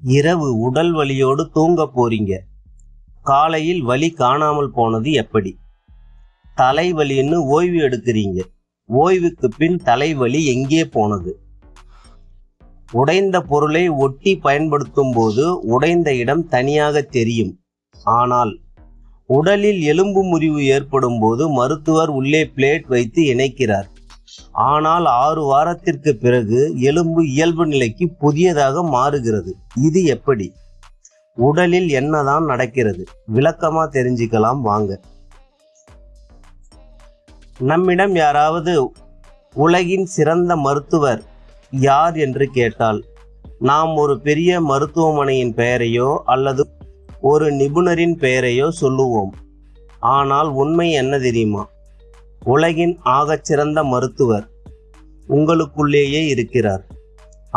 இரவு உடல் வலியோடு தூங்க போறீங்க. காலையில் வலி காணாமல் போனது எப்படி? தலைவலின்னு ஓய்வு எடுக்கிறீங்க. ஓய்வுக்கு பின் தலைவலி எங்கே போனது? உடைந்த பொருளை ஒட்டி பயன்படுத்தும் போது உடைந்த இடம் தனியாக தெரியும். ஆனால் உடலில் எலும்பு முறிவு ஏற்படும் போது மருத்துவர் உள்ளே பிளேட் வைத்து இணைக்கிறார். ஆனால் 6 வாரத்திற்கு பிறகு எலும்பு இயல்பு நிலைக்கு புதியதாக மாறுகிறது. இது எப்படி? உடலில் என்னதான் நடக்கிறது? விளக்கமா தெரிஞ்சுக்கலாம் வாங்க. நம்மிடம் யாராவது உலகின் சிறந்த மருத்துவர் யார் என்று கேட்டால் நாம் ஒரு பெரிய மருத்துவமனையின் பெயரையோ அல்லது ஒரு நிபுணரின் பெயரையோ சொல்லுவோம். ஆனால் உண்மை என்ன தெரியுமா? உலகின் ஆகச்சிறந்த மருத்துவர் உங்களுக்குள்ளேயே இருக்கிறார்.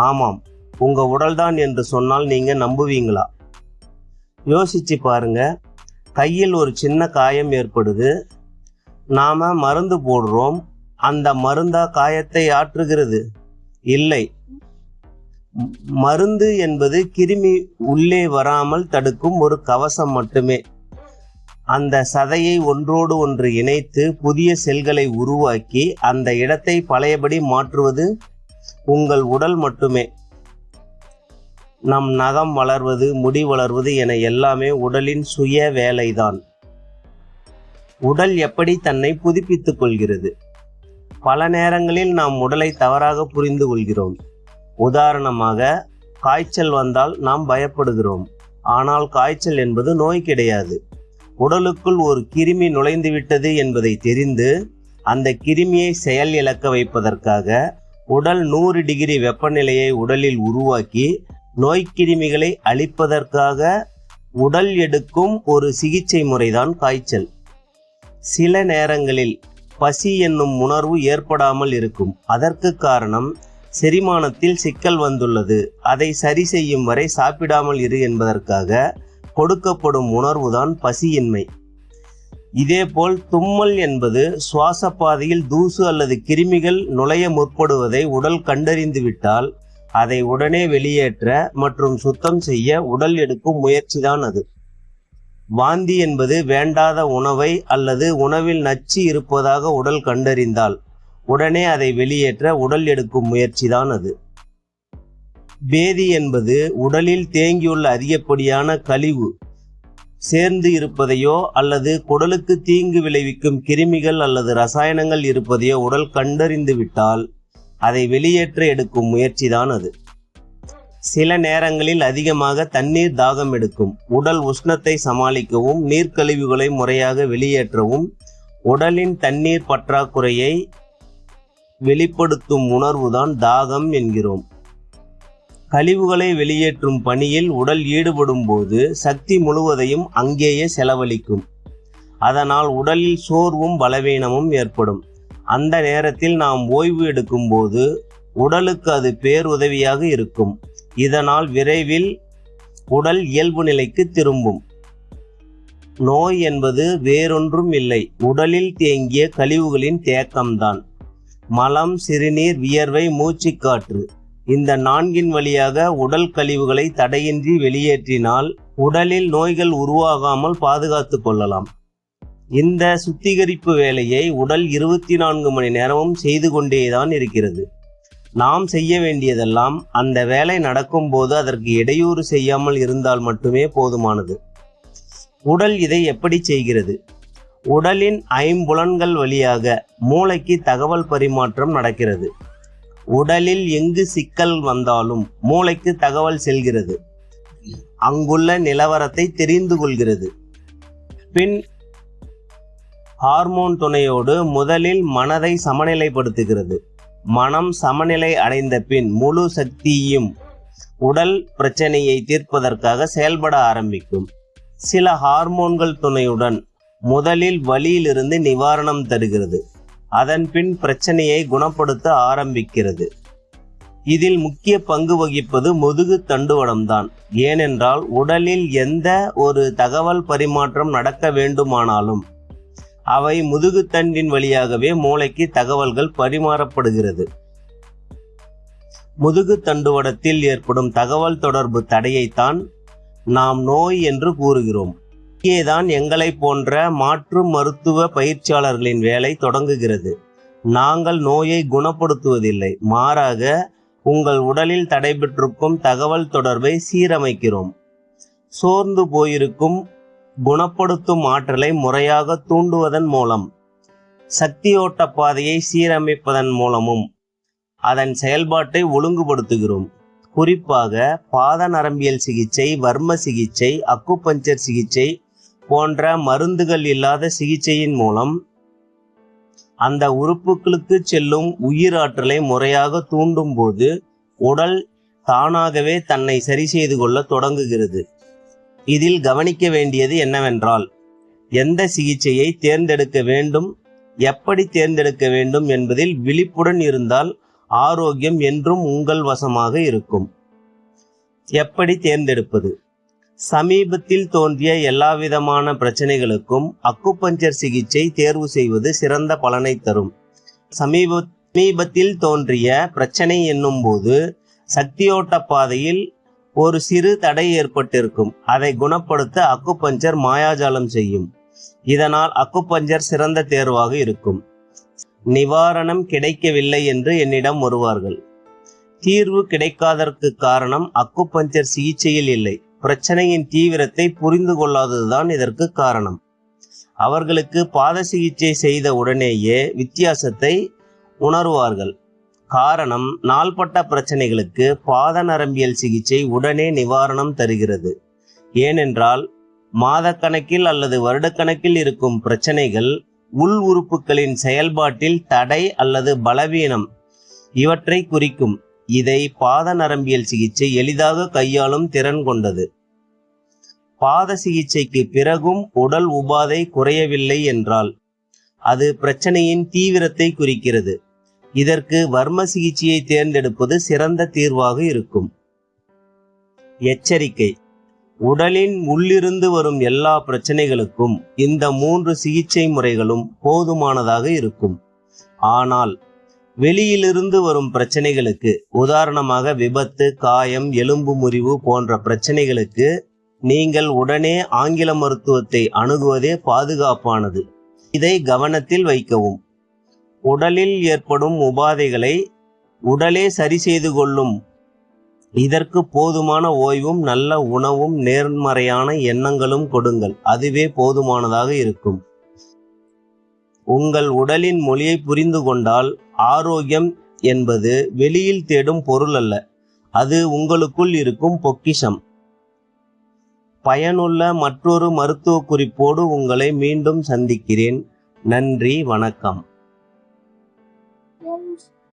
ஆமாம், உங்க உடல்தான் என்று சொன்னால் நீங்க நம்புவீங்களா? யோசிச்சு பாருங்க. கையில் ஒரு சின்ன காயம் ஏற்படுது. நாம மருந்து போடுறோம். அந்த மருந்தா காயத்தை ஆற்றுகிறது? இல்லை. மருந்து என்பது கிருமி உள்ளே வராமல் தடுக்கும் ஒரு கவசம் மட்டுமே. அந்த சதையை ஒன்றோடு ஒன்று இணைத்து புதிய செல்களை உருவாக்கி அந்த இடத்தை பழையபடி மாற்றுவது உங்கள் உடல் மட்டுமே. நம் நகம் வளர்வது, முடி வளர்வது என எல்லாமே உடலின் சுய வேலைதான். உடல் எப்படி தன்னை புதுப்பித்துக் கொள்கிறது? பல நேரங்களில் நாம் உடலை தவறாக புரிந்து கொள்கிறோம். உதாரணமாக, காய்ச்சல் வந்தால் நாம் பயப்படுகிறோம். ஆனால் காய்ச்சல் என்பது நோய் கிடையாது. உடலுக்குள் ஒரு கிருமி நுழைந்துவிட்டது என்பதை தெரிந்து அந்த கிருமியை செயல் இழக்க வைப்பதற்காக உடல் 100 டிகிரி வெப்பநிலையை உடலில் உருவாக்கி நோய்க்கிருமிகளை அழிப்பதற்காக உடல் எடுக்கும் ஒரு சிகிச்சை முறைதான் காய்ச்சல். சில நேரங்களில் பசி என்னும் உணர்வு ஏற்படாமல் இருக்கும். அதற்கு காரணம் செரிமானத்தில் சிக்கல் வந்துள்ளது. அதை சரி செய்யும் வரை சாப்பிடாமல் இரு என்பதற்காக கொடுக்கப்படும் உணர்வுதான் பசியின்மை. இதேபோல் தும்மல் என்பது சுவாச பாதையில் தூசு அல்லது கிருமிகள் நுழைய முற்படுவதை உடல் கண்டறிந்து விட்டால் அதை உடனே வெளியேற்ற மற்றும் சுத்தம் செய்ய உடல் எடுக்கும் முயற்சிதான் அது. வாந்தி என்பது வேண்டாத உணவை அல்லது உணவில் நச்சு இருப்பதாக உடல் கண்டறிந்தால் உடனே அதை வெளியேற்ற உடல் எடுக்கும் முயற்சிதான் அது. பேதி என்பது உடலில் தேங்கியுள்ள அதிகப்படியான கழிவு சேர்ந்து இருப்பதையோ அல்லது குடலுக்கு தீங்கு விளைவிக்கும் கிருமிகள் அல்லது ரசாயனங்கள் இருப்பதையோ உடல் கண்டறிந்து விட்டால் அதை வெளியேற்ற எடுக்கும் முயற்சிதான் அது. சில நேரங்களில் அதிகமாக தண்ணீர் தாகம் எடுக்கும். உடல் உஷ்ணத்தை சமாளிக்கவும் நீர்க்கழிவுகளை முறையாக வெளியேற்றவும் உடலின் தண்ணீர் பற்றாக்குறையை வெளிப்படுத்தும் உணர்வுதான் தாகம் என்கிறோம். கழிவுகளை வெளியேற்றும் பணியில் உடல் ஈடுபடும் போது சக்தி முழுவதையும் அங்கேயே செலவழிக்கும். அதனால் உடலில் சோர்வும் பலவீனமும் ஏற்படும். அந்த நேரத்தில் நாம் ஓய்வு எடுக்கும் போது உடலுக்கு அது பேருதவியாக இருக்கும். இதனால் விரைவில் உடல் இயல்பு நிலைக்கு திரும்பும். நோய் என்பது வேறொன்றும் இல்லை, உடலில் தேங்கிய கழிவுகளின் தேக்கம்தான். மலம், சிறுநீர், வியர்வை, மூச்சுக்காற்று இந்த 4 வழியாக உடல் கழிவுகளை தடையின்றி வெளியேற்றினால் உடலில் நோய்கள் உருவாகாமல் பாதுகாத்து கொள்ளலாம். இந்த சுத்திகரிப்பு வேலையை உடல் 24 மணி நேரமும் செய்து கொண்டேதான் இருக்கிறது. நாம் செய்ய வேண்டியதெல்லாம் அந்த வேலை நடக்கும் போது அதற்கு இடையூறு செய்யாமல் இருந்தால் மட்டுமே போதுமானது. உடல் இதை எப்படி செய்கிறது? உடலின் 5 புலன்கள் வழியாக மூளைக்கு தகவல் பரிமாற்றம் நடக்கிறது. உடலில் எங்கு சிக்கல் வந்தாலும் மூளைக்கு தகவல் செல்கிறது. அங்குள்ள நிலவரத்தை தெரிந்து கொள்கிறது. பின் ஹார்மோன் துணையோடு முதலில் மனதை சமநிலைப்படுத்துகிறது. மனம் சமநிலை அடைந்த பின் முழு சக்தியும் உடல் பிரச்சனையை தீர்ப்பதற்காக செயல்பட ஆரம்பிக்கும். சில ஹார்மோன்கள் துணையுடன் முதலில் வலியிலிருந்து நிவாரணம் தருகிறது. அதன் பின் பிரச்சனையை குணப்படுத்த ஆரம்பிக்கிறது. இதில் முக்கிய பங்கு வகிப்பது முதுகு தண்டுவடம்தான். ஏனென்றால் உடலில் எந்த ஒரு தகவல் பரிமாற்றம் நடக்க வேண்டுமானாலும் அவை முதுகுத்தண்டின் வழியாகவே மூளைக்கு தகவல்கள் பரிமாறப்படுகிறது. முதுகு தண்டுவடத்தில் ஏற்படும் தகவல் தொடர்பு தடையைத்தான் நாம் நோய் என்று கூறுகிறோம். இங்கேதான் எங்களை போன்ற மாற்று மருத்துவ பயிற்சியாளர்களின் வேலை தொடங்குகிறது. நாங்கள் நோயை குணப்படுத்துவதில்லை, மாறாக உங்கள் உடலில் தடைபெற்றிருக்கும் தகவல் தொடர்பை சீரமைக்கிறோம். சோர்ந்து போயிருக்கும் குணப்படுத்தும் ஆற்றலை முறையாக தூண்டுவதன் மூலம், சக்தியோட்ட பாதையை சீரமைப்பதன் மூலமும் அதன் செயல்பாட்டை ஒழுங்குபடுத்துகிறோம். குறிப்பாக பாத நரம்பியல் சிகிச்சை, வர்ம சிகிச்சை, அக்குபஞ்சர் சிகிச்சை போன்ற மருந்துகள் இல்லாத சிகிச்சையின் மூலம் அந்த உறுப்புகளுக்கு செல்லும் உயிராற்றலை முறையாக தூண்டும் போது உடல் தானாகவே தன்னை சரி செய்து கொள்ள தொடங்குகிறது. இதில் கவனிக்க வேண்டியது என்னவென்றால், எந்த சிகிச்சையை தேர்ந்தெடுக்க வேண்டும், எப்படி தேர்ந்தெடுக்க வேண்டும் என்பதில் விழிப்புடன் இருந்தால் ஆரோக்கியம் என்றும் உங்கள் வசமாக இருக்கும். எப்படி தேர்ந்தெடுப்பது? சமீபத்தில் தோன்றிய எல்லாவிதமான பிரச்சனைகளுக்கும் அக்குபஞ்சர் சிகிச்சை தேர்வு செய்வது சிறந்த பலனை தரும். சமீபத்தில் தோன்றிய பிரச்சனை என்னும் போது சக்தியோட்ட பாதையில் ஒரு சிறு தடை ஏற்பட்டிருக்கும். அதை குணப்படுத்த அக்குபஞ்சர் மாயாஜாலம் செய்யும். இதனால் அக்குபஞ்சர் சிறந்த தேர்வாக இருக்கும். நிவாரணம் கிடைக்கவில்லை என்று என்னிடம் வருவார்கள். தீர்வு கிடைக்காததற்கு காரணம் அக்குபஞ்சர் சிகிச்சையில் இல்லை, பிரச்சனையின் தீவிரத்தை புரிந்து கொள்ளாததுதான் இதற்கு காரணம். அவர்களுக்கு பாத சிகிச்சை செய்த உடனேயே வித்தியாசத்தை உணர்வார்கள். காரணம், நாள்பட்ட பிரச்சனைகளுக்கு பாத நரம்பியல் சிகிச்சை உடனே நிவாரணம் தருகிறது. ஏனென்றால் மாதக்கணக்கில் அல்லது வருடக்கணக்கில் இருக்கும் பிரச்சனைகள் உள் உறுப்புகளின் செயல்பாட்டில் தடை அல்லது பலவீனம் இவற்றை குறிக்கும். இதை பாத நரம்பியல் சிகிச்சை எளிதாக கையாளும் திறன் கொண்டது. பாத சிகிச்சைக்கு பிறகும் உடல் உபாதை குறையவில்லை என்றால் அது பிரச்சனையின் தீவிரத்தை குறிக்கிறது. இதற்கு வர்ம சிகிச்சையை தேர்ந்தெடுப்பது சிறந்த தீர்வாக இருக்கும். எச்சரிக்கை: உடலின் உள்ளிருந்து வரும் எல்லா பிரச்சனைகளுக்கும் இந்த 3 சிகிச்சை முறைகளும் போதுமானதாக இருக்கும். ஆனால் வெளியிலிருந்து வரும் பிரச்சனைகளுக்கு, உதாரணமாக விபத்து, காயம், எலும்பு முறிவு போன்ற பிரச்சனைகளுக்கு நீங்கள் உடனே ஆங்கில மருத்துவத்தை அணுகுவதே பாதுகாப்பானது. இதை கவனத்தில் வைக்கவும். உடலில் ஏற்படும் உபாதைகளை உடலே சரி செய்து கொள்ளும். இதற்கு போதுமான ஓய்வும் நல்ல உணவும் நேர்மறையான எண்ணங்களும் கொடுங்கள். அதுவே போதுமானதாக இருக்கும். உங்கள் உடலின் மொழியை புரிந்து கொண்டால் ஆரோக்கியம் என்பது வெளியில் தேடும் பொருள் அல்ல, அது உங்களுக்குள் இருக்கும் பொக்கிஷம். பயனுள்ள மற்றொரு மருத்துவ குறிப்போடு உங்களை மீண்டும் சந்திக்கிறேன். நன்றி, வணக்கம்.